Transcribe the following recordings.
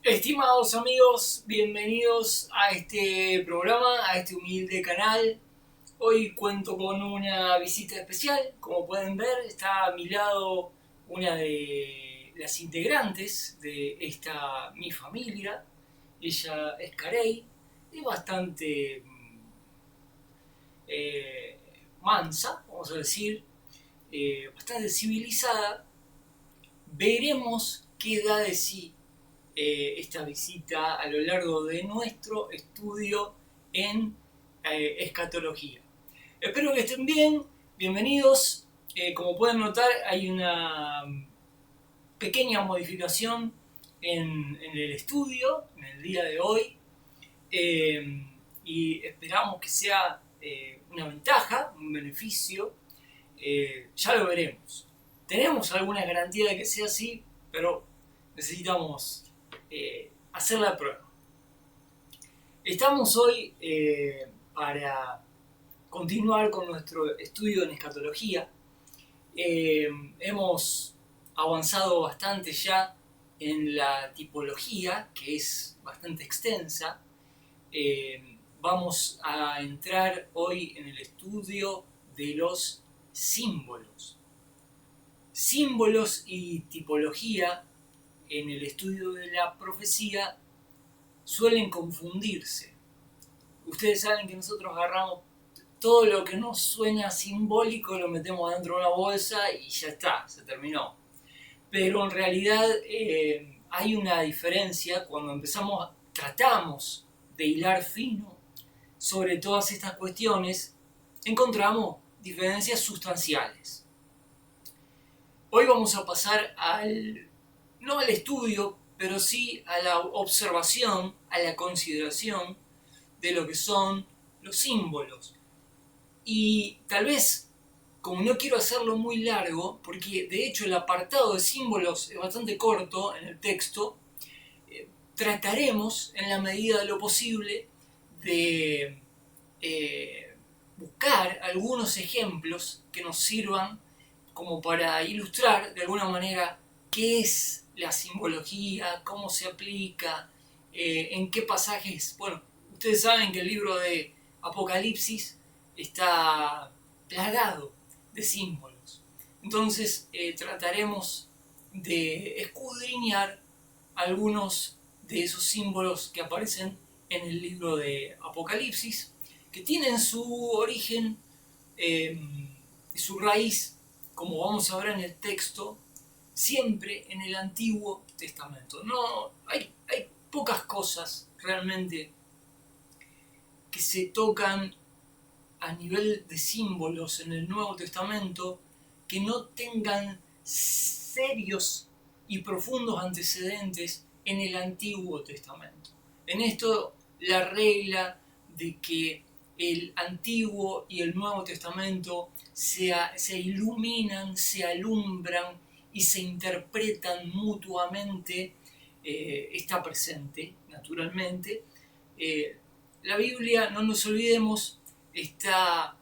Estimados amigos, bienvenidos a este programa, a este humilde canal. Hoy cuento con una visita especial. Como pueden ver, está a mi lado una de las integrantes de esta mi familia. Ella es Carey, es bastante mansa, vamos a decir, bastante civilizada. Veremos qué da de sí esta visita a lo largo de nuestro estudio en escatología. Espero que estén bien, bienvenidos. Como pueden notar, hay una pequeña modificación en el estudio en el día de hoy y esperamos que sea una ventaja, un beneficio. Ya lo veremos. Tenemos alguna garantía de que sea así, pero necesitamos hacer la prueba. Estamos hoy para continuar con nuestro estudio en escatología. Hemos avanzado bastante ya en la tipología, que es bastante extensa. Vamos a entrar hoy en el estudio de los símbolos. Símbolos y tipología en el estudio de la profecía suelen confundirse. Ustedes saben que nosotros agarramos todo lo que nos suena simbólico, lo metemos dentro de una bolsa y ya está, se terminó. Pero en realidad hay una diferencia cuando tratamos de hilar fino sobre todas estas cuestiones, encontramos diferencias sustanciales. Hoy vamos a pasar no al estudio, pero sí a la observación, a la consideración de lo que son los símbolos. Y tal vez, como no quiero hacerlo muy largo, porque de hecho el apartado de símbolos es bastante corto en el texto, trataremos en la medida de lo posible de buscar algunos ejemplos que nos sirvan como para ilustrar de alguna manera qué es la simbología, cómo se aplica, en qué pasajes. Bueno, ustedes saben que el libro de Apocalipsis está plagado de símbolos. Entonces trataremos de escudriñar algunos de esos símbolos que aparecen en el libro de Apocalipsis, que tienen su origen y su raíz, como vamos a ver en el texto, siempre en el Antiguo Testamento. No, hay pocas cosas realmente que se tocan a nivel de símbolos en el Nuevo Testamento que no tengan serios y profundos antecedentes en el Antiguo Testamento. En esto, la regla de que el Antiguo y el Nuevo Testamento se iluminan, se alumbran y se interpretan mutuamente está presente, naturalmente. La Biblia, no nos olvidemos, está,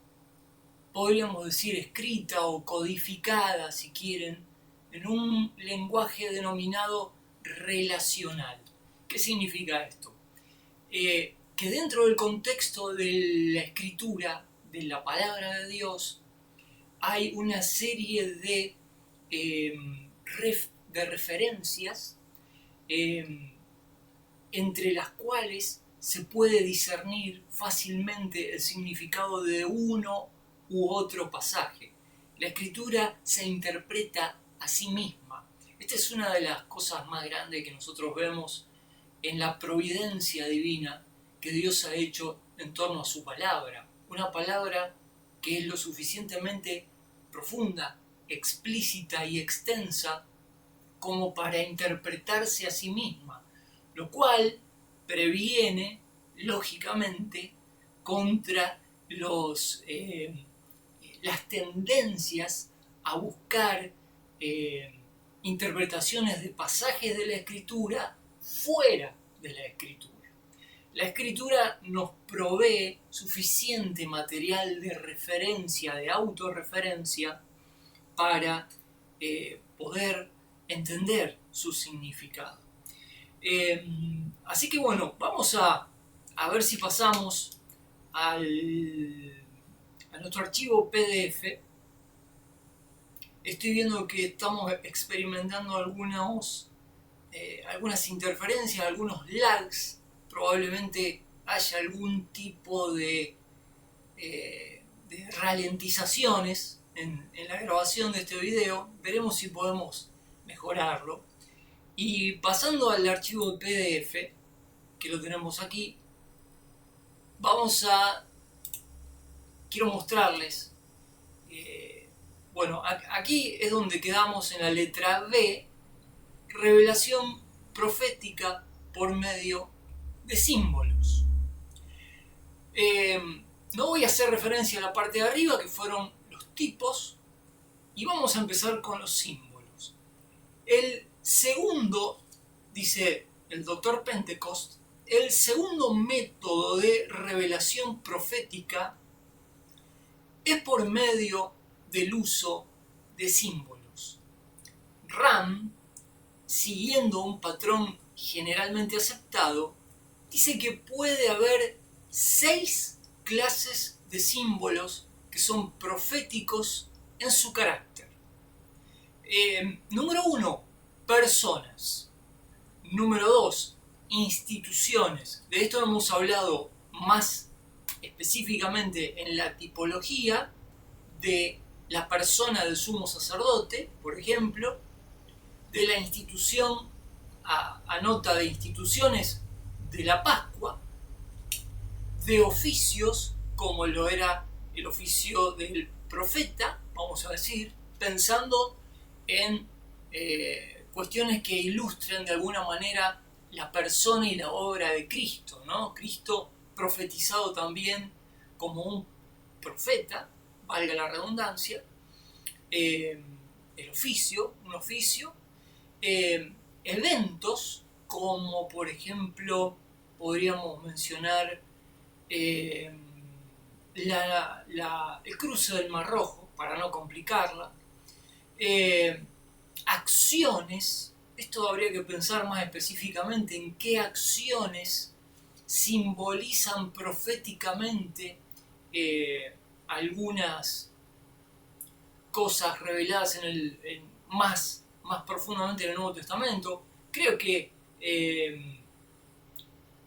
podríamos decir, escrita o codificada, si quieren, en un lenguaje denominado relacional. ¿Qué significa esto? Que dentro del contexto de la escritura, de la palabra de Dios, hay una serie eh, de referencias eh, entre las cuales se puede discernir fácilmente el significado de uno u otro pasaje. La escritura se interpreta a sí misma. Esta es una de las cosas más grandes que nosotros vemos en la providencia divina que Dios ha hecho en torno a su palabra. Una palabra que es lo suficientemente profunda, explícita y extensa como para interpretarse a sí misma, lo cual previene, lógicamente, contra las tendencias a buscar interpretaciones de pasajes de la escritura fuera de la escritura. La escritura nos provee suficiente material de referencia, de autorreferencia, para poder entender su significado. Así que bueno, vamos a ver si pasamos a nuestro archivo PDF. Estoy viendo que estamos experimentando algunas interferencias, algunos lags. Probablemente haya algún tipo de ralentizaciones en la grabación de este video. Veremos si podemos mejorarlo. Y pasando al archivo de PDF, que lo tenemos aquí, quiero mostrarles, bueno, aquí es donde quedamos en la letra B, revelación profética por medio de símbolos. No voy a hacer referencia a la parte de arriba, que fueron los tipos, y vamos a empezar con los símbolos. El segundo, dice el Dr. Pentecost, el segundo método de revelación profética es por medio del uso de símbolos. Ram, siguiendo un patrón generalmente aceptado, dice que puede haber 6 clases de símbolos que son proféticos en su carácter. Número 1, personas. Número 2, instituciones. De esto hemos hablado más específicamente en la tipología de la persona del sumo sacerdote, por ejemplo, de la institución, anota de instituciones de la Pascua, de oficios como lo era el oficio del profeta, vamos a decir, pensando en cuestiones que ilustren de alguna manera la persona y la obra de Cristo, ¿no? Cristo profetizado también como un profeta, valga la redundancia, un oficio, eventos como por ejemplo podríamos mencionar el cruce del Mar Rojo, para no complicarla, acciones. Esto habría que pensar más específicamente en qué acciones simbolizan proféticamente algunas cosas reveladas más profundamente en el Nuevo Testamento. Creo que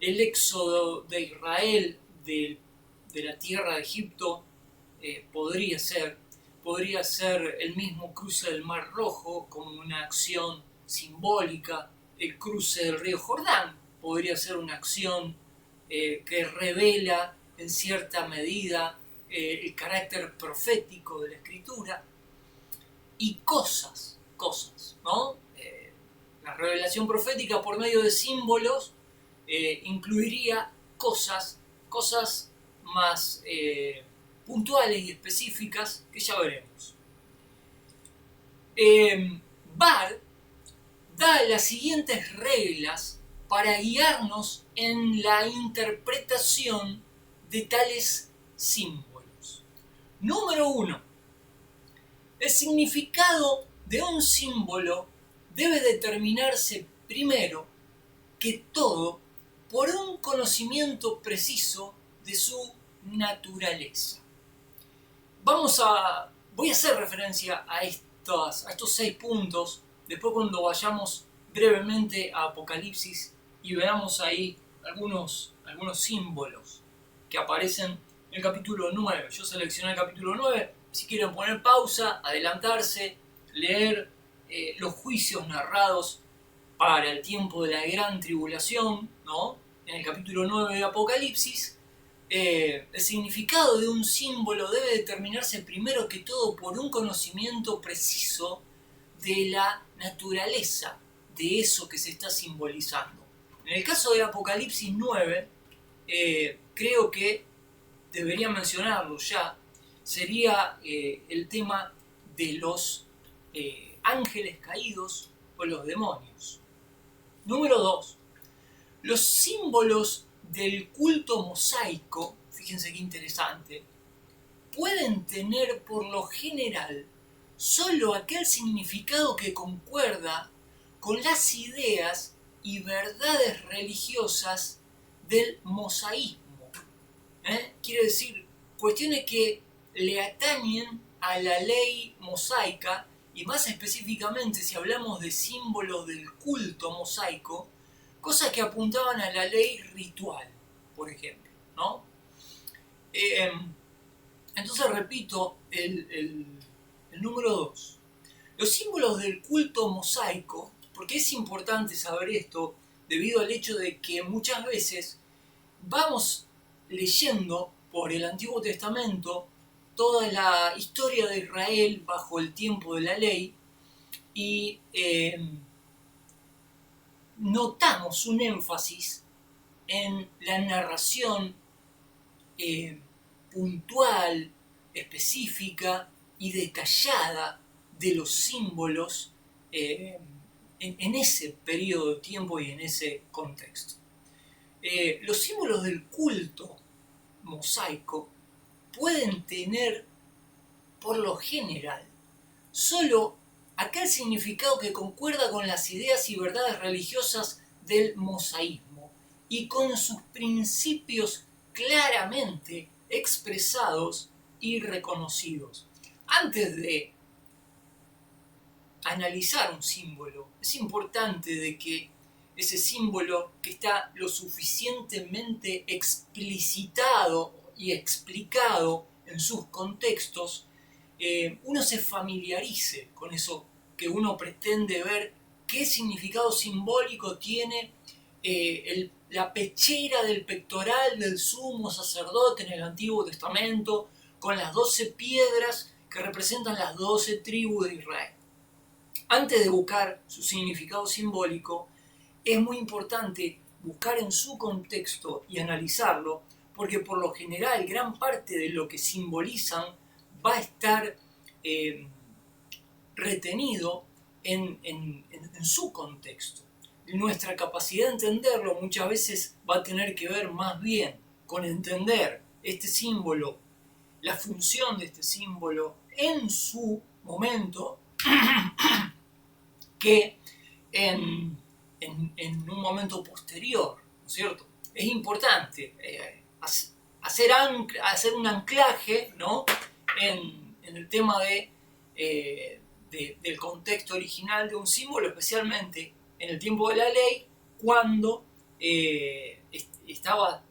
el éxodo de Israel de la tierra de Egipto podría ser el mismo cruce del Mar Rojo como una acción simbólica. El cruce del río Jordán podría ser una acción que revela en cierta medida el carácter profético de la Escritura. Y cosas, ¿no? La revelación profética por medio de símbolos incluiría cosas más puntuales y específicas que ya veremos. Barth da las siguientes reglas para guiarnos en la interpretación de tales símbolos. Número 1. El significado de un símbolo debe determinarse primero que todo por un conocimiento preciso de su naturaleza. Voy a hacer referencia a estos 6 puntos, después cuando vayamos brevemente a Apocalipsis y veamos ahí algunos símbolos que aparecen en el capítulo 9. Yo seleccioné el capítulo 9, si quieren poner pausa, adelantarse, leer los juicios narrados para el tiempo de la gran tribulación, ¿no? En el capítulo 9 de Apocalipsis, el significado de un símbolo debe determinarse primero que todo por un conocimiento preciso de la naturaleza de eso que se está simbolizando. En el caso de Apocalipsis 9, creo que debería mencionarlo ya, sería el tema de los ángeles caídos o los demonios. Número 2. Los símbolos del culto mosaico, fíjense qué interesante, pueden tener por lo general solo aquel significado que concuerda con las ideas y verdades religiosas del mosaísmo. Quiere decir, cuestiones que le atañen a la ley mosaica, y más específicamente si hablamos de símbolos del culto mosaico, cosas que apuntaban a la ley ritual, por ejemplo, ¿no? Entonces repito el número 2. Los símbolos del culto mosaico, porque es importante saber esto debido al hecho de que muchas veces vamos leyendo por el Antiguo Testamento toda la historia de Israel bajo el tiempo de la ley y notamos un énfasis en la narración puntual, específica y detallada de los símbolos en ese periodo de tiempo y en ese contexto. Los símbolos del culto mosaico pueden tener, por lo general, solo aquel significado que concuerda con las ideas y verdades religiosas del mosaísmo y con sus principios claramente expresados y reconocidos. Antes de analizar un símbolo, es importante de que ese símbolo que está lo suficientemente explicitado y explicado en sus contextos, uno se familiarice con eso que uno pretende ver, qué significado simbólico tiene la pechera del pectoral del sumo sacerdote en el Antiguo Testamento, con las 12 piedras que representan las 12 tribus de Israel. Antes de buscar su significado simbólico, es muy importante buscar en su contexto y analizarlo, porque por lo general gran parte de lo que simbolizan va a estar retenido en su contexto. Nuestra capacidad de entenderlo muchas veces va a tener que ver más bien con entender este símbolo, la función de este símbolo en su momento, que en un momento posterior, ¿no es cierto? Es importante hacer un anclaje, ¿no? en el tema del contexto original de un símbolo, especialmente en el tiempo de la ley, cuando estaba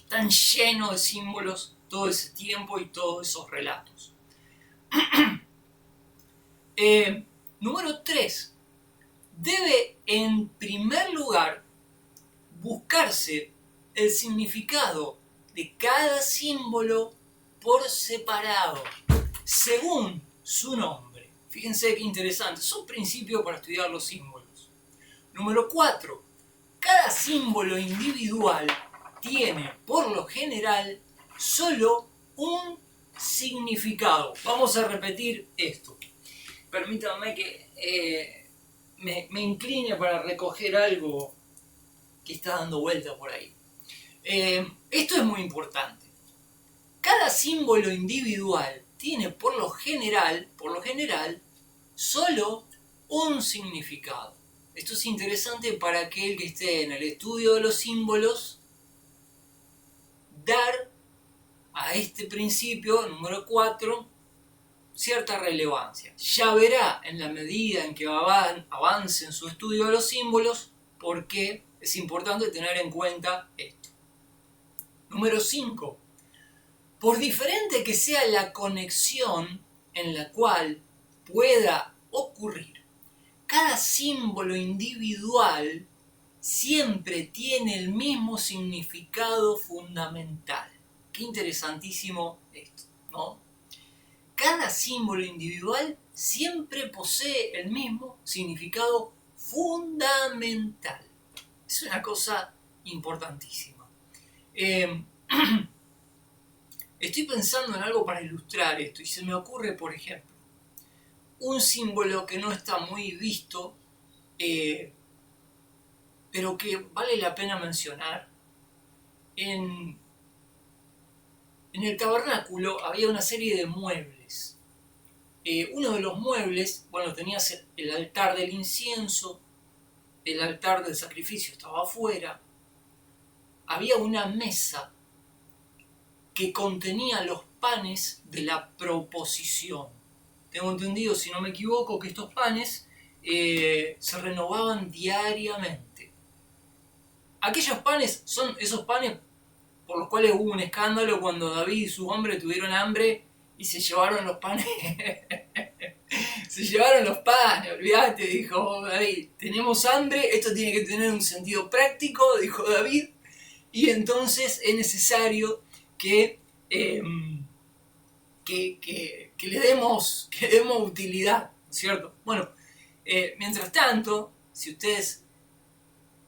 tan lleno de símbolos todo ese tiempo y todos esos relatos. Número 3. Debe en primer lugar buscarse el significado de cada símbolo por separado, según su nombre. Fíjense qué interesante, son principios para estudiar los símbolos. Número 4. Cada símbolo individual tiene, por lo general, solo un significado. Vamos a repetir esto. Permítanme que me incline para recoger algo que está dando vuelta por ahí. Esto es muy importante. Cada símbolo individual tiene por lo general, solo un significado. Esto es interesante para aquel que esté en el estudio de los símbolos, dar a este principio, número 4, cierta relevancia. Ya verá en la medida en que avance en su estudio de los símbolos por qué es importante tener en cuenta esto. Número 5. Por diferente que sea la conexión en la cual pueda ocurrir, cada símbolo individual siempre tiene el mismo significado fundamental. Qué interesantísimo esto, ¿no? Cada símbolo individual siempre posee el mismo significado fundamental. Es una cosa importantísima. Estoy pensando en algo para ilustrar esto y se me ocurre, por ejemplo, un símbolo que no está muy visto, pero que vale la pena mencionar. En el tabernáculo había una serie de muebles. Uno de los muebles, bueno, tenías el altar del incienso, el altar del sacrificio estaba afuera, había una mesa que contenía los panes de la proposición. Tengo entendido, si no me equivoco, que estos panes se renovaban diariamente. Aquellos panes son esos panes por los cuales hubo un escándalo cuando David y su hombre tuvieron hambre y se llevaron los panes. Se llevaron los panes, olvídate, dijo David. Tenemos hambre, esto tiene que tener un sentido práctico, dijo David, y entonces es necesario que le demos utilidad, ¿cierto? Bueno, mientras tanto, si ustedes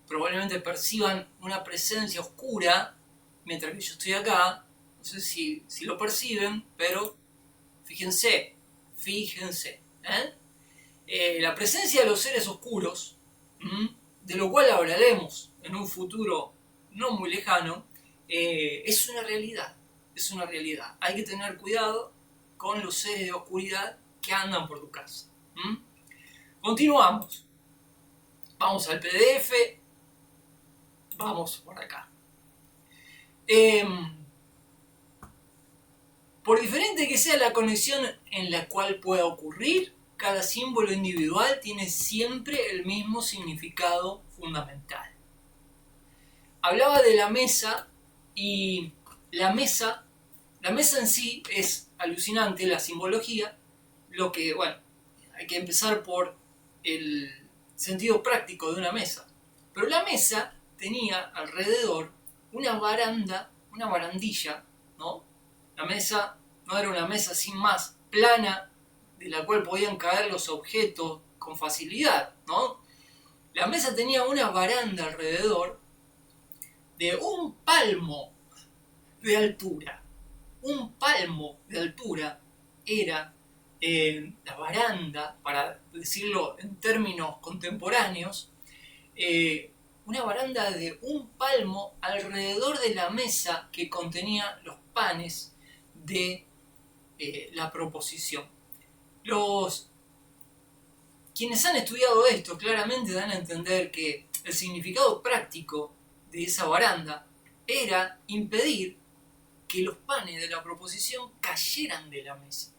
probablemente perciban una presencia oscura mientras que yo estoy acá, no sé si lo perciben, pero fíjense, la presencia de los seres oscuros, de lo cual hablaremos en un futuro no muy lejano, es una realidad. Hay que tener cuidado con los seres de oscuridad que andan por tu casa. Continuamos. Vamos al PDF. Vamos por acá. Por diferente que sea la conexión en la cual pueda ocurrir, cada símbolo individual tiene siempre el mismo significado fundamental. Hablaba de la mesa y la mesa en sí es alucinante, la simbología, lo que, bueno, hay que empezar por el sentido práctico de una mesa. Pero la mesa tenía alrededor una barandilla, ¿no? La mesa no era una mesa sin más, plana, de la cual podían caer los objetos con facilidad, ¿no? La mesa tenía una baranda alrededor de un palmo de altura. Un palmo de altura era la baranda, para decirlo en términos contemporáneos, una baranda de un palmo alrededor de la mesa que contenía los panes de la proposición. Quienes han estudiado esto claramente dan a entender que el significado práctico de esa baranda era impedir que los panes de la proposición cayeran de la mesa,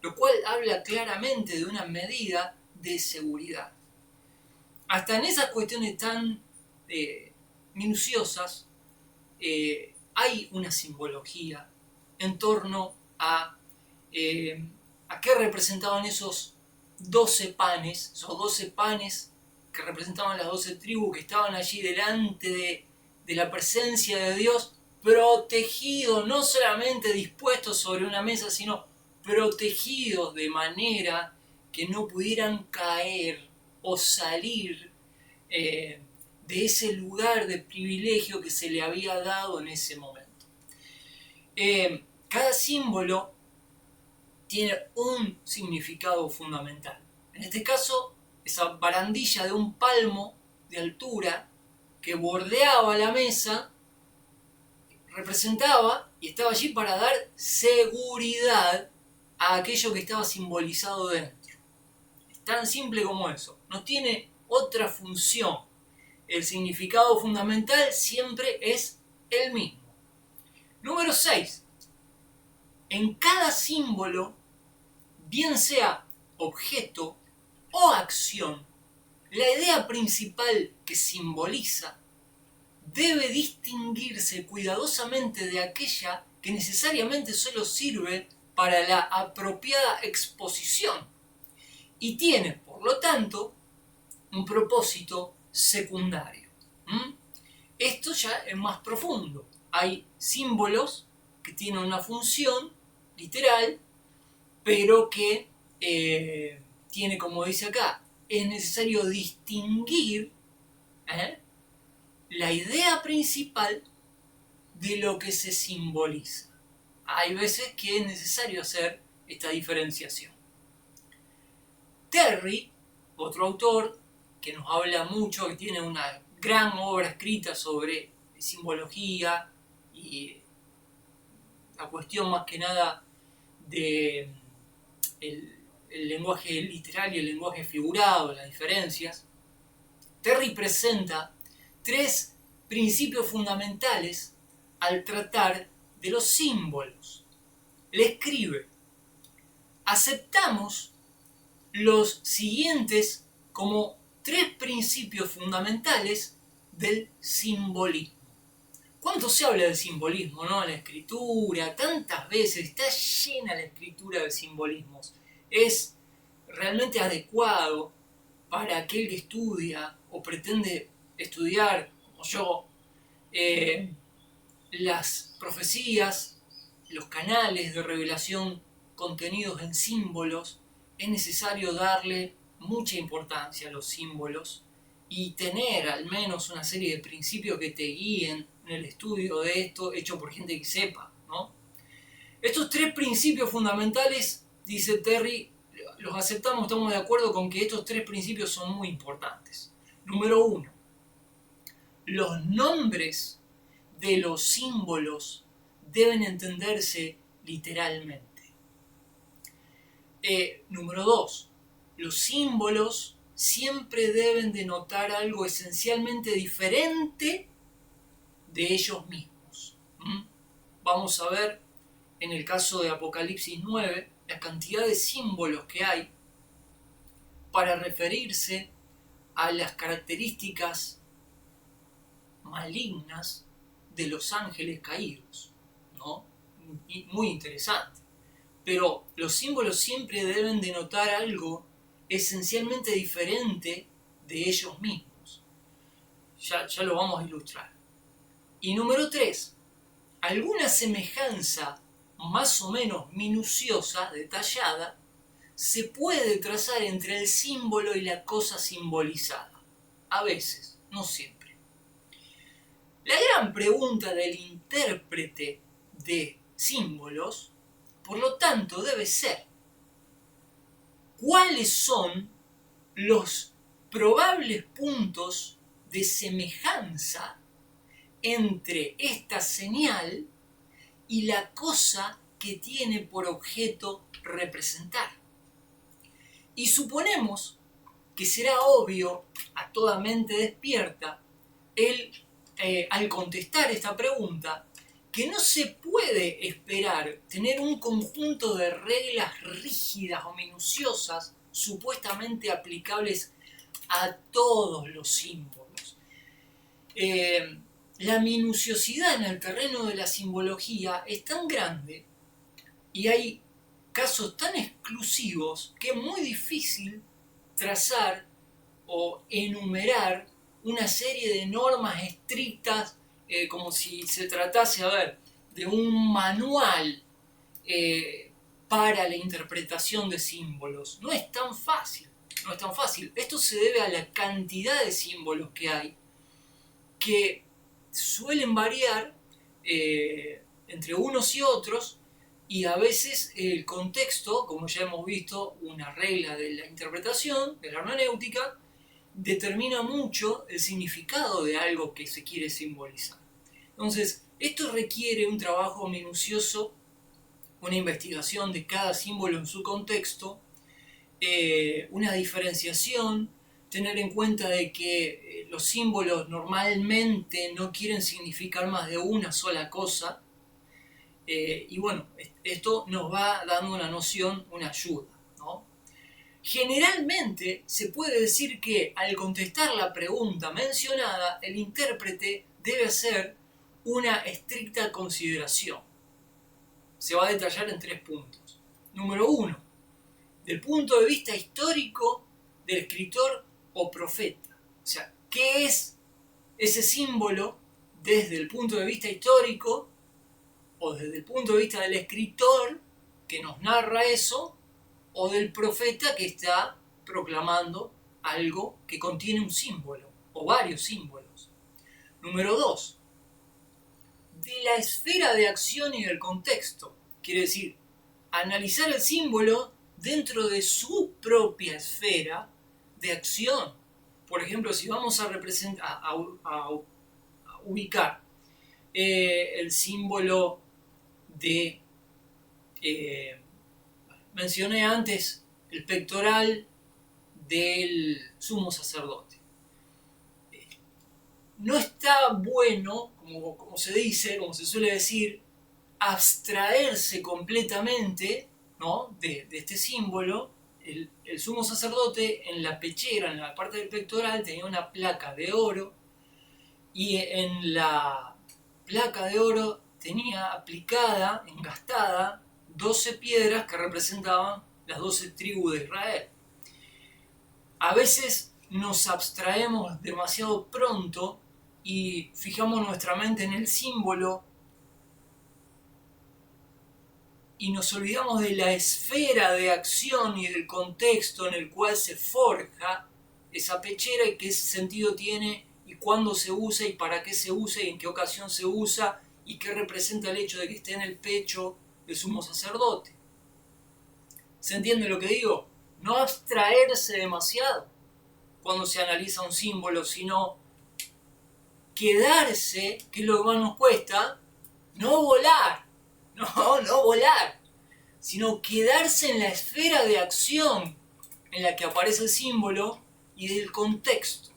lo cual habla claramente de una medida de seguridad. Hasta en esas cuestiones tan minuciosas hay una simbología en torno a qué representaban esos 12 panes, que representaban las 12 tribus que estaban allí delante de la presencia de Dios, protegidos, no solamente dispuestos sobre una mesa, sino protegidos de manera que no pudieran caer o salir de ese lugar de privilegio que se le había dado en ese momento. Cada símbolo tiene un significado fundamental. En este caso, esa barandilla de un palmo de altura que bordeaba la mesa representaba y estaba allí para dar seguridad a aquello que estaba simbolizado dentro. Es tan simple como eso. No tiene otra función. El significado fundamental siempre es el mismo. Número 6. En cada símbolo, bien sea objeto o acción, la idea principal que simboliza debe distinguirse cuidadosamente de aquella que necesariamente solo sirve para la apropiada exposición y tiene, por lo tanto, un propósito secundario. Esto ya es más profundo. Hay símbolos que tienen una función literal, pero que tiene, como dice acá, es necesario distinguir la idea principal de lo que se simboliza. Hay veces que es necesario hacer esta diferenciación. Terry, otro autor que nos habla mucho, que tiene una gran obra escrita sobre simbología y la cuestión más que nada de el lenguaje literal y el lenguaje figurado, las diferencias. Terry presenta 3 principios fundamentales al tratar de los símbolos. Le escribe: aceptamos los siguientes como 3 principios fundamentales del simbolismo. ¿Cuánto se habla del simbolismo, no? En la escritura, tantas veces, está llena la escritura de simbolismos. Es realmente adecuado para aquel que estudia o pretende estudiar, como yo, las profecías, los canales de revelación contenidos en símbolos. Es necesario darle mucha importancia a los símbolos y tener al menos una serie de principios que te guíen en el estudio de esto, hecho por gente que sepa, ¿no? Estos 3 principios fundamentales, dice Terry, los aceptamos, estamos de acuerdo con que estos 3 principios son muy importantes. Número 1, los nombres de los símbolos deben entenderse literalmente. Número 2, los símbolos siempre deben denotar algo esencialmente diferente de ellos mismos. Vamos a ver en el caso de Apocalipsis 9 la cantidad de símbolos que hay para referirse a las características malignas de los ángeles caídos, ¿no? Muy interesante. Pero los símbolos siempre deben denotar algo esencialmente diferente de ellos mismos. Ya lo vamos a ilustrar. Y número 3, alguna semejanza más o menos minuciosa, detallada, se puede trazar entre el símbolo y la cosa simbolizada. A veces, no siempre. La gran pregunta del intérprete de símbolos, por lo tanto, debe ser: ¿cuáles son los probables puntos de semejanza entre esta señal y la cosa que tiene por objeto representar? Y suponemos que será obvio a toda mente despierta al contestar esta pregunta, que no se puede esperar tener un conjunto de reglas rígidas o minuciosas supuestamente aplicables a todos los símbolos. La minuciosidad en el terreno de la simbología es tan grande y hay casos tan exclusivos que es muy difícil trazar o enumerar una serie de normas estrictas, como si se tratase, de un manual para la interpretación de símbolos. No es tan fácil. Esto se debe a la cantidad de símbolos que hay, que suelen variar entre unos y otros, y a veces el contexto, como ya hemos visto, una regla de la interpretación, de la hermenéutica, determina mucho el significado de algo que se quiere simbolizar. Entonces, esto requiere un trabajo minucioso, una investigación de cada símbolo en su contexto, una diferenciación, tener en cuenta de que los símbolos normalmente no quieren significar más de una sola cosa, y bueno, esto nos va dando una noción, una ayuda, ¿no? Generalmente se puede decir que al contestar la pregunta mencionada, el intérprete debe hacer una estricta consideración. Se va a detallar en 3 puntos. Número 1, del punto de vista histórico del escritor o profeta. O sea, ¿qué es ese símbolo desde el punto de vista histórico o desde el punto de vista del escritor que nos narra eso, o del profeta que está proclamando algo que contiene un símbolo o varios símbolos? Número 2, de la esfera de acción y del contexto. Quiere decir, analizar el símbolo dentro de su propia esfera de acción. Por ejemplo, si vamos a representar, a ubicar el símbolo de, mencioné antes, el pectoral del sumo sacerdote. no está bueno, como se dice, como se suele decir, abstraerse completamente, ¿no?, de este símbolo. El sumo sacerdote en la pechera, en la parte del pectoral, tenía una placa de oro, y en la placa de oro tenía aplicada, engastada, 12 piedras que representaban las 12 tribus de Israel. A veces nos abstraemos demasiado pronto y fijamos nuestra mente en el símbolo y nos olvidamos de la esfera de acción y del contexto en el cual se forja esa pechera y qué sentido tiene y cuándo se usa y para qué se usa y en qué ocasión se usa y qué representa el hecho de que esté en el pecho del sumo sacerdote. ¿Se entiende lo que digo? No abstraerse demasiado cuando se analiza un símbolo, sino quedarse, que es lo que más nos cuesta, no volar, no volar, sino quedarse en la esfera de acción en la que aparece el símbolo y del contexto.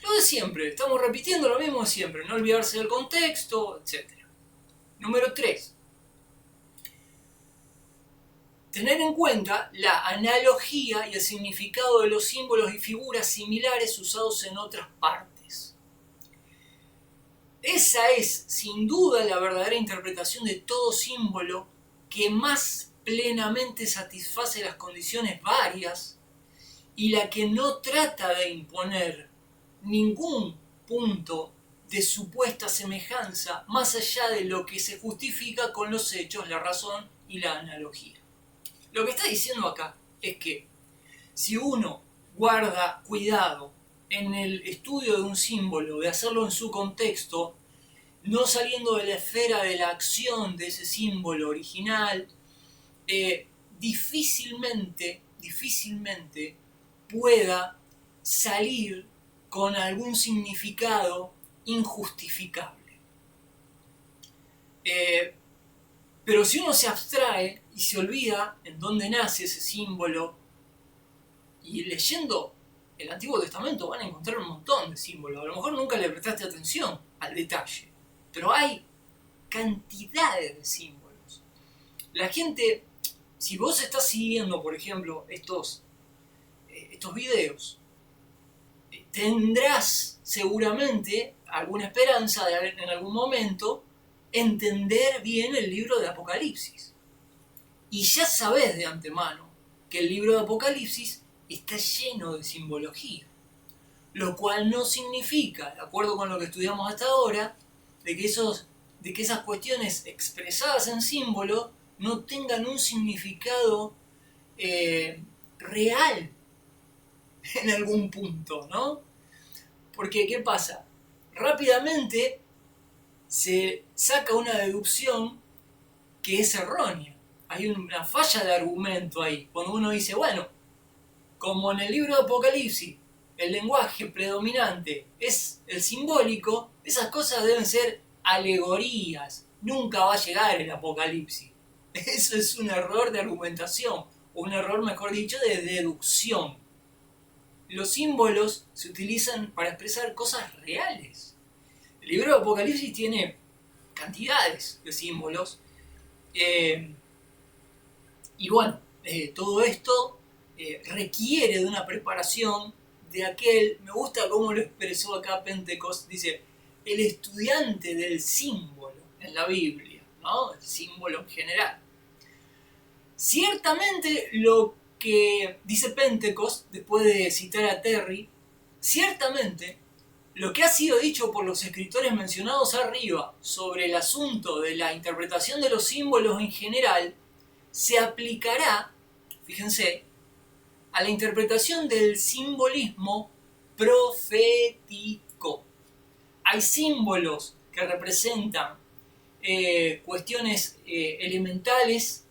Lo de siempre, estamos repitiendo lo mismo de siempre, no olvidarse del contexto, etc. Número 3. Tener en cuenta la analogía y el significado de los símbolos y figuras similares usados en otras partes. Esa es, sin duda, la verdadera interpretación de todo símbolo que más plenamente satisface las condiciones varias y la que no trata de imponer ningún punto de supuesta semejanza más allá de lo que se justifica con los hechos, la razón y la analogía. Lo que está diciendo acá es que si uno guarda cuidado en el estudio de un símbolo, de hacerlo en su contexto, no saliendo de la esfera de la acción de ese símbolo original, difícilmente pueda salir con algún significado injustificable. Pero si uno se abstrae y se olvida en dónde nace ese símbolo, y leyendo el Antiguo Testamento van a encontrar un montón de símbolos, a lo mejor nunca le prestaste atención al detalle, pero hay cantidades de símbolos. La gente, si vos estás siguiendo, por ejemplo, estos videos, tendrás seguramente alguna esperanza de en algún momento entender bien el libro de Apocalipsis. Y ya sabés de antemano que el libro de Apocalipsis está lleno de simbología, lo cual no significa, de acuerdo con lo que estudiamos hasta ahora, de que esas cuestiones expresadas en símbolo no tengan un significado real en algún punto, ¿no? Porque, ¿qué pasa? Rápidamente se saca una deducción que es errónea. Hay una falla de argumento ahí. Cuando uno dice, bueno, como en el libro de Apocalipsis el lenguaje predominante es el simbólico, esas cosas deben ser alegorías. Nunca va a llegar el Apocalipsis. Eso es un error de argumentación, o un error, mejor dicho, de deducción. Los símbolos se utilizan para expresar cosas reales. El libro de Apocalipsis tiene cantidades de símbolos. Y bueno, todo esto requiere de una preparación de aquel, me gusta cómo lo expresó acá Pentecost, dice, el estudiante del símbolo en la Biblia, ¿no? El símbolo en general. Ciertamente lo que dice Pentecost, después de citar a Terry, ciertamente lo que ha sido dicho por los escritores mencionados arriba sobre el asunto de la interpretación de los símbolos en general, se aplicará, fíjense, a la interpretación del simbolismo profético. Hay símbolos que representan cuestiones elementales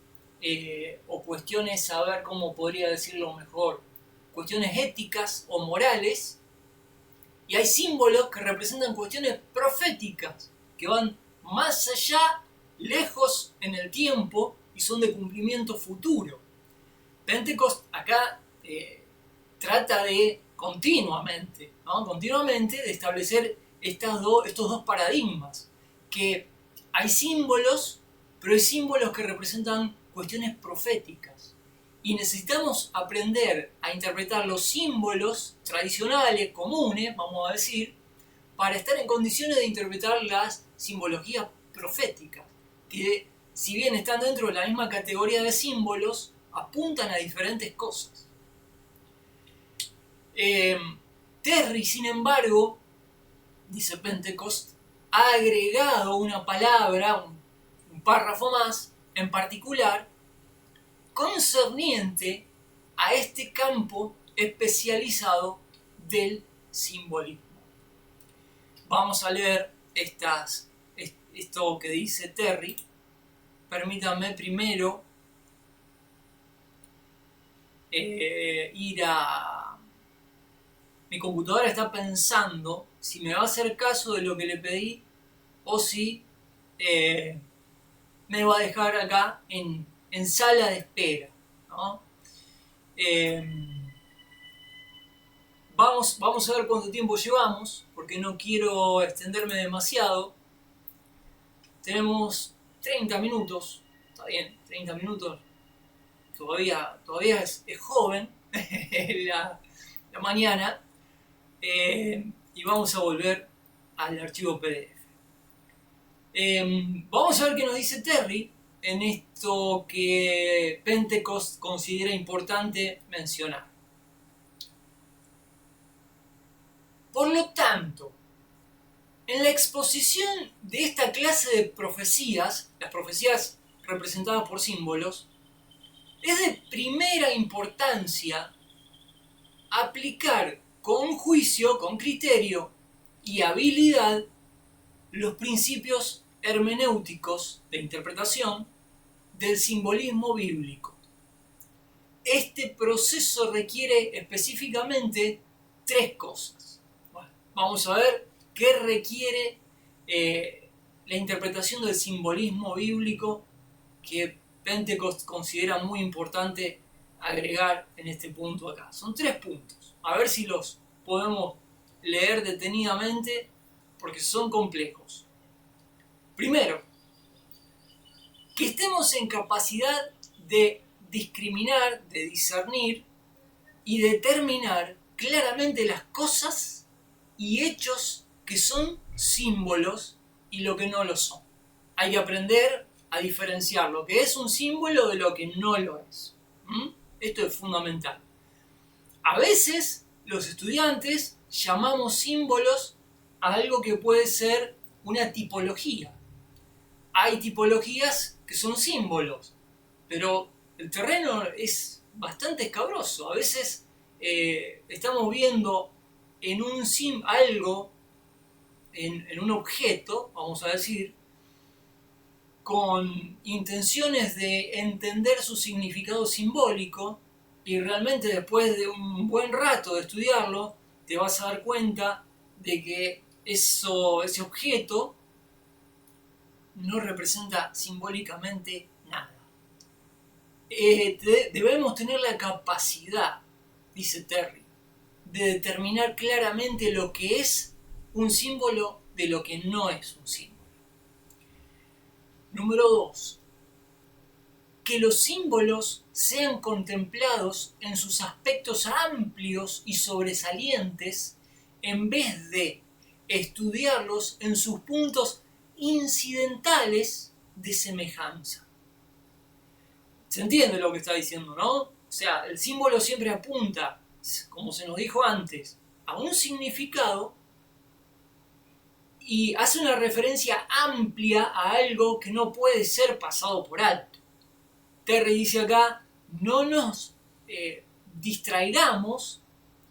o cuestiones, a ver cómo podría decirlo mejor, cuestiones éticas o morales, y hay símbolos que representan cuestiones proféticas, que van más allá, lejos en el tiempo, y son de cumplimiento futuro. Pentecost acá trata de continuamente de establecer estos dos paradigmas, que hay símbolos, pero hay símbolos que representan cuestiones proféticas. Y necesitamos aprender a interpretar los símbolos tradicionales, comunes, vamos a decir, para estar en condiciones de interpretar las simbologías proféticas, que si bien están dentro de la misma categoría de símbolos, apuntan a diferentes cosas. Terry, sin embargo, dice Pentecost, ha agregado una palabra, un párrafo más, en particular, concerniente a este campo especializado del simbolismo. Vamos a leer esto que dice Terry. Permítanme primero ir a... Mi computadora está pensando si me va a hacer caso de lo que le pedí o si me va a dejar acá en sala de espera, ¿no? Vamos a ver cuánto tiempo llevamos, porque no quiero extenderme demasiado. Tenemos 30 minutos, está bien, 30 minutos, todavía es joven la mañana, y vamos a volver al archivo PDF. Vamos a ver qué nos dice Terry en esto que Pentecost considera importante mencionar. Por lo tanto, en la exposición de esta clase de profecías, las profecías representadas por símbolos, es de primera importancia aplicar con juicio, con criterio y habilidad los principios hermenéuticos de interpretación del simbolismo bíblico. Este proceso requiere específicamente tres cosas. Bueno, vamos a ver qué requiere la interpretación del simbolismo bíblico que Pentecost considera muy importante agregar en este punto acá. Son tres puntos. A ver si los podemos leer detenidamente porque son complejos. Primero, que estemos en capacidad de discriminar, de discernir y determinar claramente las cosas y hechos que son símbolos y lo que no lo son. Hay que aprender a diferenciar lo que es un símbolo de lo que no lo es. Esto es fundamental. A veces los estudiantes llamamos símbolos a algo que puede ser una tipología. Hay tipologías que son símbolos, pero el terreno es bastante escabroso. A veces estamos viendo en algo, en un objeto, vamos a decir, con intenciones de entender su significado simbólico, y realmente después de un buen rato de estudiarlo, te vas a dar cuenta de que ese objeto no representa simbólicamente nada. Debemos tener la capacidad, dice Terry, de determinar claramente lo que es un símbolo de lo que no es un símbolo. Número 2. Que los símbolos sean contemplados en sus aspectos amplios y sobresalientes en vez de estudiarlos en sus puntos incidentales de semejanza. ¿Se entiende lo que está diciendo, no? O sea, el símbolo siempre apunta, como se nos dijo antes, a un significado y hace una referencia amplia a algo que no puede ser pasado por alto. Terry dice acá, no nos distraigamos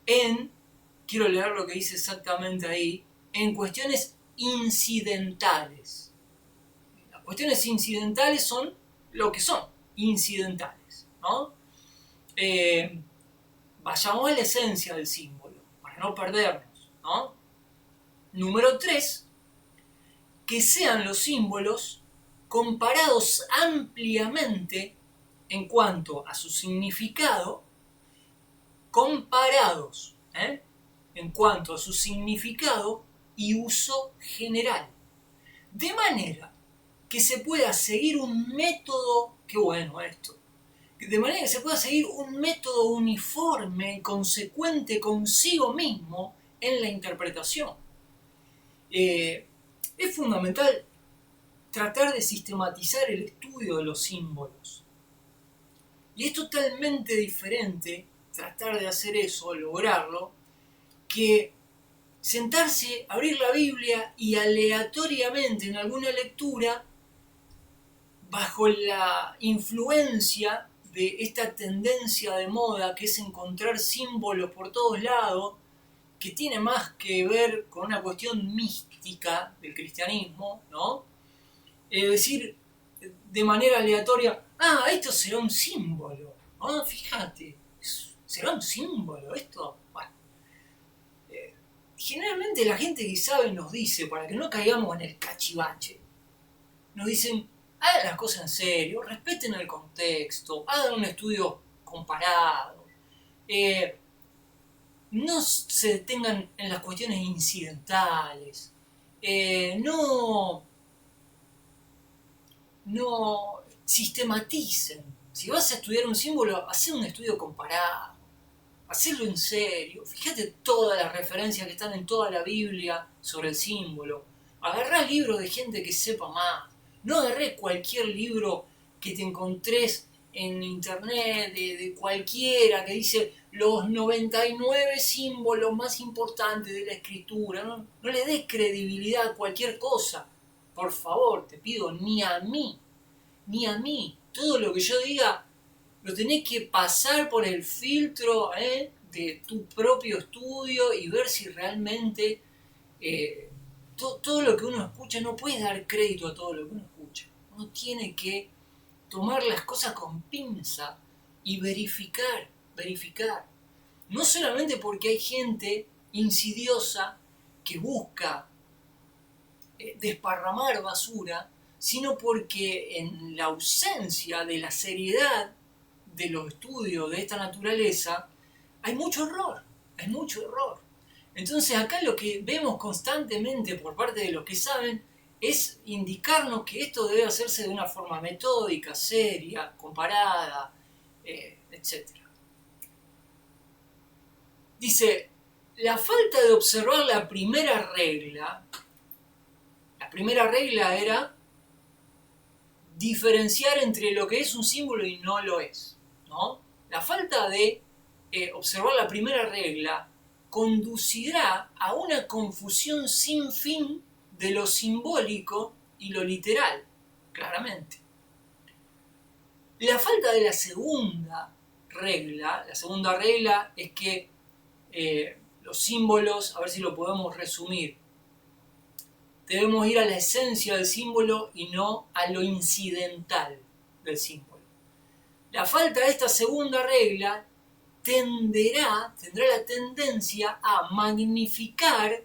en, quiero leer lo que dice exactamente ahí, en cuestiones incidentales. Las cuestiones incidentales son lo que son, incidentales, ¿no? Vayamos a la esencia del símbolo, para no perdernos, ¿no? Número 3, que sean los símbolos comparados ampliamente en cuanto a su significado, en cuanto a su significado y uso general. De manera que se pueda seguir un método, qué bueno esto, de manera que se pueda seguir un método uniforme y consecuente consigo mismo en la interpretación. Es fundamental tratar de sistematizar el estudio de los símbolos. Y es totalmente diferente tratar de hacer eso, lograrlo, que sentarse, abrir la Biblia y aleatoriamente en alguna lectura, bajo la influencia de esta tendencia de moda que es encontrar símbolos por todos lados, que tiene más que ver con una cuestión mística del cristianismo, ¿no? Es decir, de manera aleatoria, esto será un símbolo, ¿no? Fíjate, será un símbolo esto. Bueno, generalmente la gente que sabe nos dice, para que no caigamos en el cachivache, nos dicen, hagan las cosas en serio, respeten el contexto, hagan un estudio comparado, no se detengan en las cuestiones incidentales, no sistematicen. Si vas a estudiar un símbolo, haz un estudio comparado, hacelo en serio, fíjate todas las referencias que están en toda la Biblia sobre el símbolo, agarrá libros de gente que sepa más, no agarré cualquier libro que te encontrés en internet de cualquiera que dice los 99 símbolos más importantes de la escritura. No le des credibilidad a cualquier cosa. Por favor, te pido, ni a mí. Todo lo que yo diga lo tenés que pasar por el filtro de tu propio estudio y ver si realmente todo lo que uno escucha, no puedes dar crédito a todo lo que uno escucha. Uno tiene que tomar las cosas con pinza y verificar. No solamente porque hay gente insidiosa que busca desparramar basura, sino porque en la ausencia de la seriedad de los estudios de esta naturaleza, hay mucho error. Entonces acá lo que vemos constantemente por parte de los que saben es indicarnos que esto debe hacerse de una forma metódica, seria, comparada, etc. Dice, la falta de observar la primera regla era diferenciar entre lo que es un símbolo y no lo es, ¿no? La falta de observar la primera regla conducirá a una confusión sin fin de lo simbólico y lo literal, claramente. La falta de la segunda regla es que los símbolos, a ver si lo podemos resumir, debemos ir a la esencia del símbolo y no a lo incidental del símbolo. La falta de esta segunda regla tendrá la tendencia a magnificar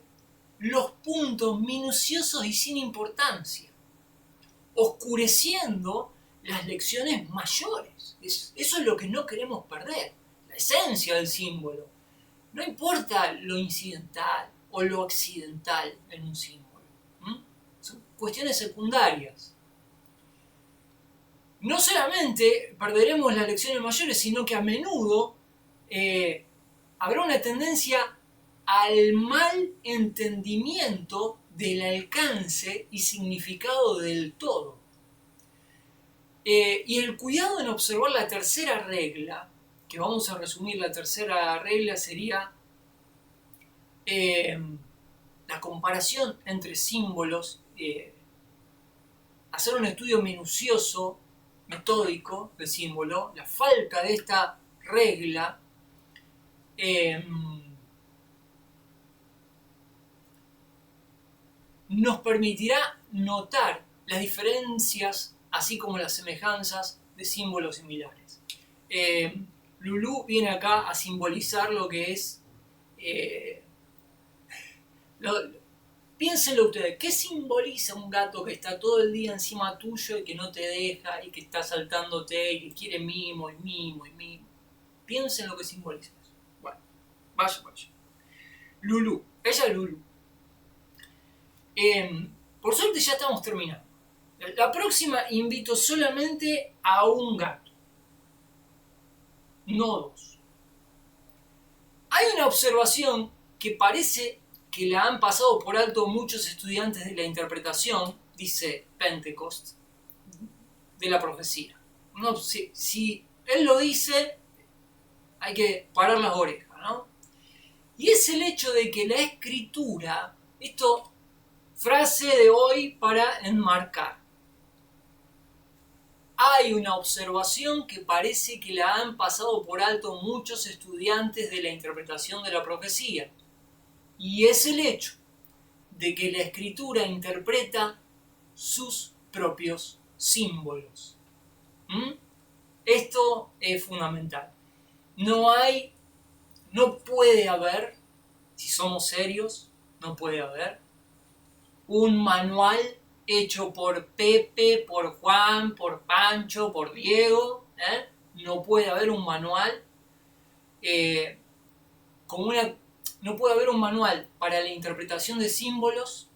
los puntos minuciosos y sin importancia, oscureciendo las lecciones mayores. Eso es lo que no queremos perder, la esencia del símbolo. No importa lo incidental o lo accidental en un símbolo. Son cuestiones secundarias. No solamente perderemos las lecciones mayores, sino que a menudo habrá una tendencia al mal entendimiento del alcance y significado del todo. Y el cuidado en observar la tercera regla, que vamos a resumir, la tercera regla sería la comparación entre símbolos, hacer un estudio minucioso, metódico del símbolo. La falta de esta regla nos permitirá notar las diferencias, así como las semejanzas de símbolos similares. Lulú viene acá a simbolizar lo que es... piénsenlo ustedes, ¿qué simboliza un gato que está todo el día encima tuyo y que no te deja y que está saltándote y que quiere mimo y mimo y mimo? Piensen lo que simboliza eso. Bueno, vaya. Lulú, ella es Lulú. Por suerte ya estamos terminando. La próxima invito solamente a un gato, no dos. Hay una observación que parece que la han pasado por alto muchos estudiantes de la interpretación, dice Pentecost, de la profecía. No, si él lo dice, hay que parar las orejas, ¿no? Y es el hecho de que la escritura, esto, frase de hoy para enmarcar. Hay una observación que parece que la han pasado por alto muchos estudiantes de la interpretación de la profecía, y es el hecho de que la escritura interpreta sus propios símbolos. Esto es fundamental. No puede haber, si somos serios, no puede haber un manual hecho por Pepe, por Juan, por Pancho, por Diego. No puede haber un manual no puede haber un manual para la interpretación de símbolos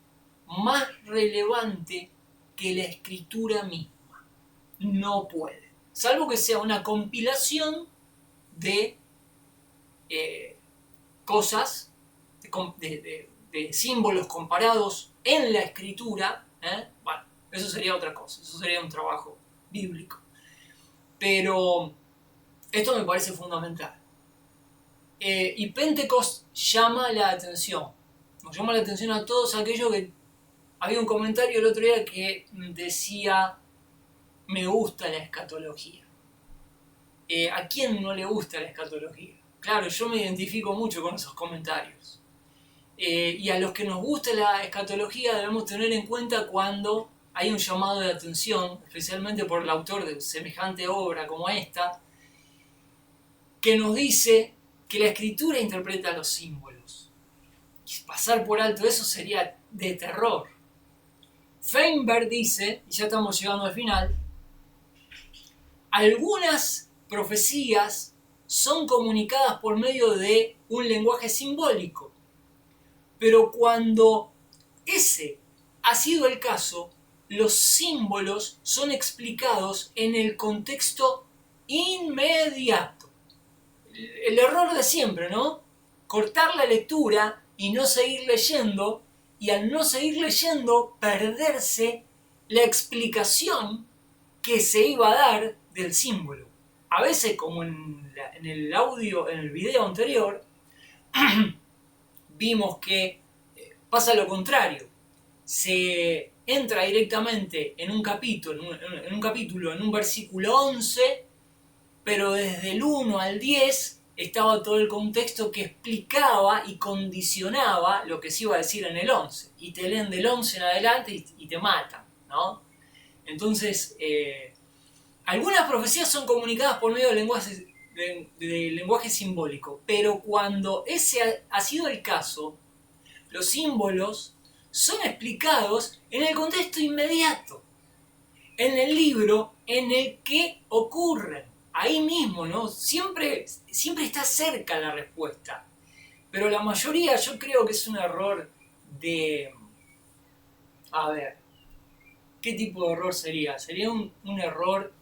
más relevante que la escritura misma. No puede. Salvo que sea una compilación de cosas, de símbolos comparados en la escritura. Bueno, eso sería otra cosa. Eso sería un trabajo bíblico. Pero esto me parece fundamental. Y Pentecost llama la atención. Nos llama la atención a todos aquellos que... Había un comentario el otro día que decía: me gusta la escatología. ¿A quién no le gusta la escatología? Claro, yo me identifico mucho con esos comentarios. Y a los que nos gusta la escatología debemos tener en cuenta cuando hay un llamado de atención, especialmente por el autor de semejante obra como esta, que nos dice que la escritura interpreta los símbolos. Y pasar por alto eso sería de terror. Feinberg dice, y ya estamos llegando al final, algunas profecías son comunicadas por medio de un lenguaje simbólico, pero cuando ese ha sido el caso, los símbolos son explicados en el contexto inmediato. El error de siempre, ¿no? Cortar la lectura y no seguir leyendo, y al no seguir leyendo perderse la explicación que se iba a dar del símbolo. A veces, como en el audio, en el video anterior, vimos que pasa lo contrario. Se entra directamente en un capítulo, en un versículo 11, pero desde el 1 al 10 estaba todo el contexto que explicaba y condicionaba lo que se iba a decir en el 11. Y te leen del 11 en adelante y te matan, ¿no? Entonces, algunas profecías son comunicadas por medio de lenguaje simbólico, pero cuando ese ha sido el caso, los símbolos son explicados en el contexto inmediato, en el libro en el que ocurren. Ahí mismo, ¿no? Siempre está cerca la respuesta. Pero la mayoría yo creo que es un error de... A ver, ¿qué tipo de error sería? Sería un error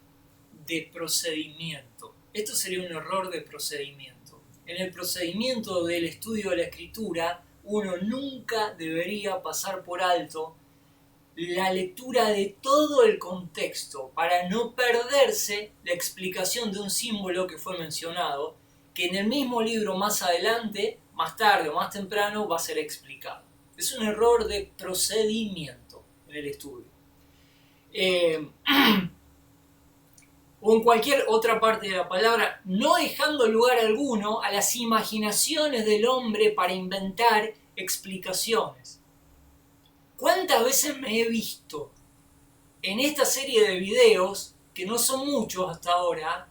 de procedimiento. Esto sería un error de procedimiento. En el procedimiento del estudio de la escritura, uno nunca debería pasar por alto la lectura de todo el contexto para no perderse la explicación de un símbolo que fue mencionado, que en el mismo libro más adelante, más tarde o más temprano, va a ser explicado. Es un error de procedimiento en el estudio. O en cualquier otra parte de la palabra, no dejando lugar alguno a las imaginaciones del hombre para inventar explicaciones. ¿Cuántas veces me he visto en esta serie de videos, que no son muchos hasta ahora,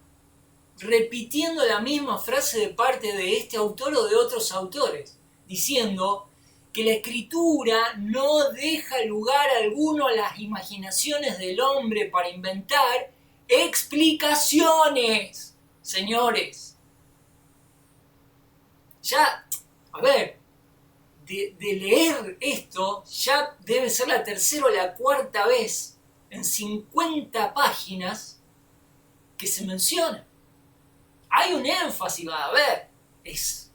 repitiendo la misma frase de parte de este autor o de otros autores, diciendo que la escritura no deja lugar alguno a las imaginaciones del hombre para inventar explicaciones? Señores, ya, a ver, de leer esto, ya debe ser la tercera o la cuarta vez en 50 páginas que se menciona. Hay un énfasis, va a ver, es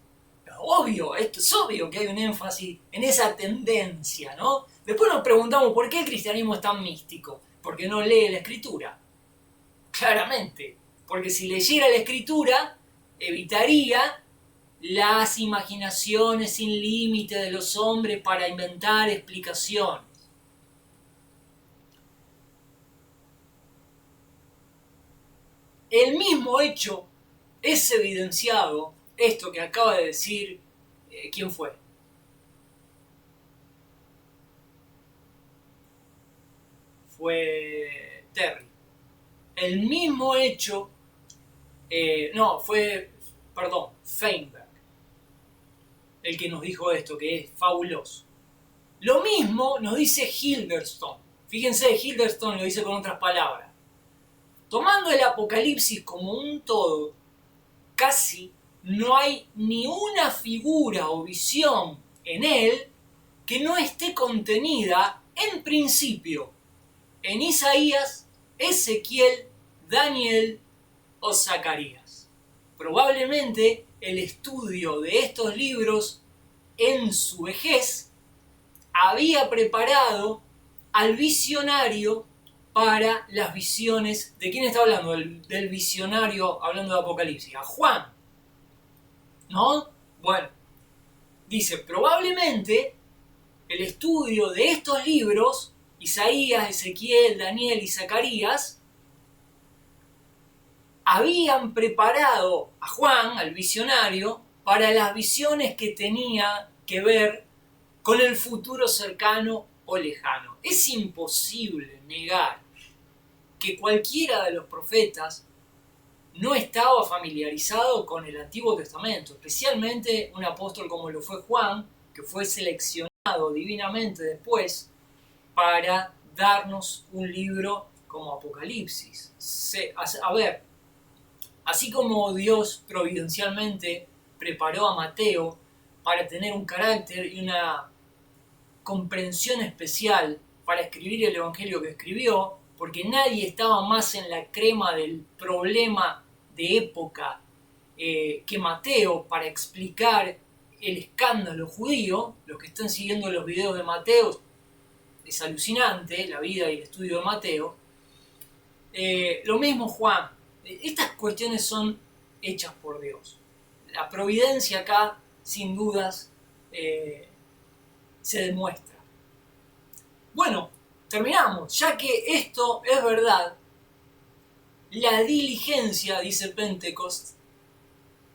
obvio, esto es obvio que hay un énfasis en esa tendencia, ¿no? Después nos preguntamos por qué el cristianismo es tan místico, porque no lee la escritura. Claramente, porque si leyera la escritura, evitaría las imaginaciones sin límite de los hombres para inventar explicaciones. El mismo hecho es evidenciado, esto que acaba de decir, ¿quién fue? Fue Terry. El mismo hecho, Feinberg, el que nos dijo esto, que es fabuloso. Lo mismo nos dice Hilderstone. Fíjense, Hilderstone lo dice con otras palabras. Tomando el Apocalipsis como un todo, casi no hay ni una figura o visión en él que no esté contenida en principio en Isaías, Ezequiel, Daniel o Zacarías. Probablemente el estudio de estos libros en su vejez había preparado al visionario para las visiones. ¿De quién está hablando? Del visionario hablando de Apocalipsis. A Juan. ¿No? Bueno, dice, probablemente el estudio de estos libros, Isaías, Ezequiel, Daniel y Zacarías, habían preparado a Juan, al visionario, para las visiones que tenía que ver con el futuro cercano o lejano. Es imposible negar que cualquiera de los profetas no estaba familiarizado con el Antiguo Testamento, especialmente un apóstol como lo fue Juan, que fue seleccionado divinamente después para darnos un libro como Apocalipsis. A ver, así como Dios providencialmente preparó a Mateo para tener un carácter y una comprensión especial para escribir el Evangelio que escribió, porque nadie estaba más en la crema del problema de época que Mateo para explicar el escándalo judío. Los que están siguiendo los videos de Mateo, es alucinante la vida y el estudio de Mateo. Lo mismo Juan. Estas cuestiones son hechas por Dios. La providencia acá, sin dudas, se demuestra. Bueno, terminamos. Ya que esto es verdad, la diligencia, dice Pentecost,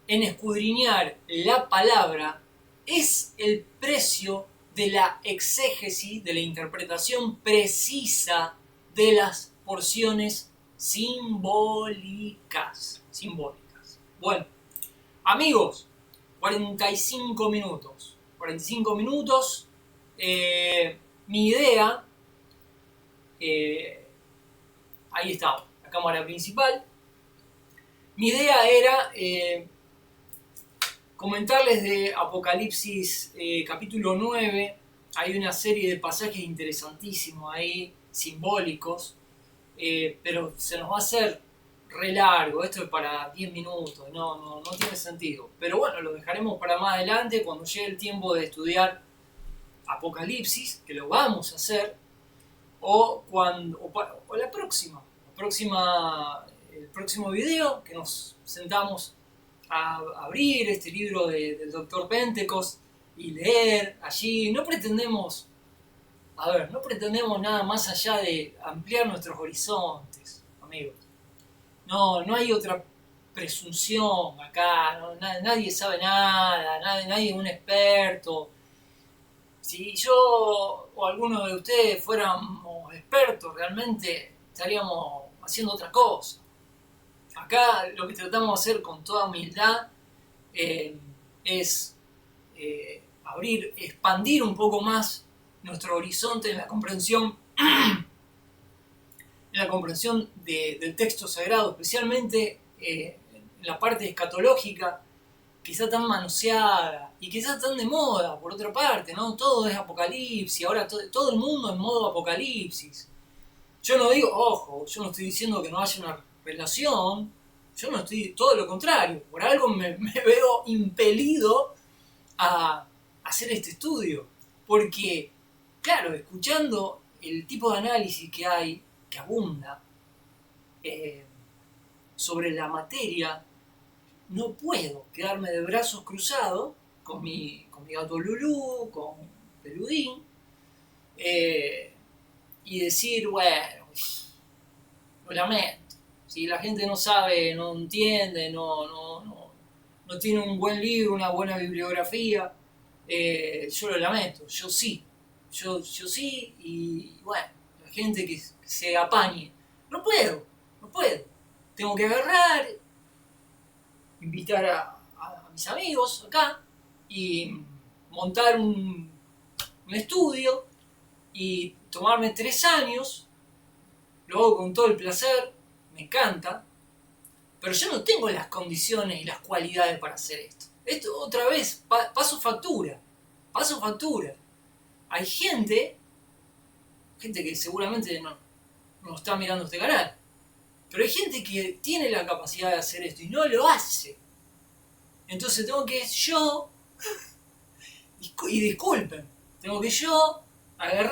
en escudriñar la palabra es el precio de la exégesis, de la interpretación precisa de las porciones simbólicas. Bueno, amigos, 45 minutos. 45 minutos. Mi idea, ahí está, la cámara principal. Mi idea era comentarles de Apocalipsis capítulo 9. Hay una serie de pasajes interesantísimos ahí, simbólicos, pero se nos va a hacer re largo. Esto es para 10 minutos, no tiene sentido. Pero bueno, lo dejaremos para más adelante, cuando llegue el tiempo de estudiar Apocalipsis, que lo vamos a hacer, o la próxima, el próximo video, que nos sentamos a abrir este libro del Dr. Pentecost y leer allí. No pretendemos nada más allá de ampliar nuestros horizontes, amigos. No hay otra presunción acá, ¿no? Nadie sabe nada, nadie es un experto. Si yo o alguno de ustedes fuéramos expertos, realmente estaríamos haciendo otra cosa. Acá lo que tratamos de hacer con toda humildad es expandir un poco más nuestro horizonte en la comprensión, del texto sagrado, especialmente en la parte escatológica, que está tan manoseada y que está tan de moda, por otra parte, ¿no? Todo es apocalipsis, ahora todo el mundo en modo apocalipsis. Yo no digo, ojo, yo no estoy diciendo que no haya una relación, yo no estoy, todo lo contrario, por algo me veo impelido a hacer este estudio, porque, claro, escuchando el tipo de análisis que hay, que abunda, sobre la materia, no puedo quedarme de brazos cruzados con mi gato Lulú, con Peludín, y decir, bueno, lo lamento. Si la gente no sabe, no entiende, no tiene un buen libro, una buena bibliografía, yo lo lamento, yo sí. Yo sí, y bueno, la gente que se apañe. No puedo. Tengo que agarrar, invitar a mis amigos acá y montar un estudio y tomarme 3 años, lo hago con todo el placer, me encanta, pero yo no tengo las condiciones y las cualidades para hacer esto. Esto otra vez, paso factura. Hay gente que seguramente no está mirando este canal, pero hay gente que tiene la capacidad de hacer esto y no lo hace. Entonces tengo que yo, y disculpen, tengo que yo agarrar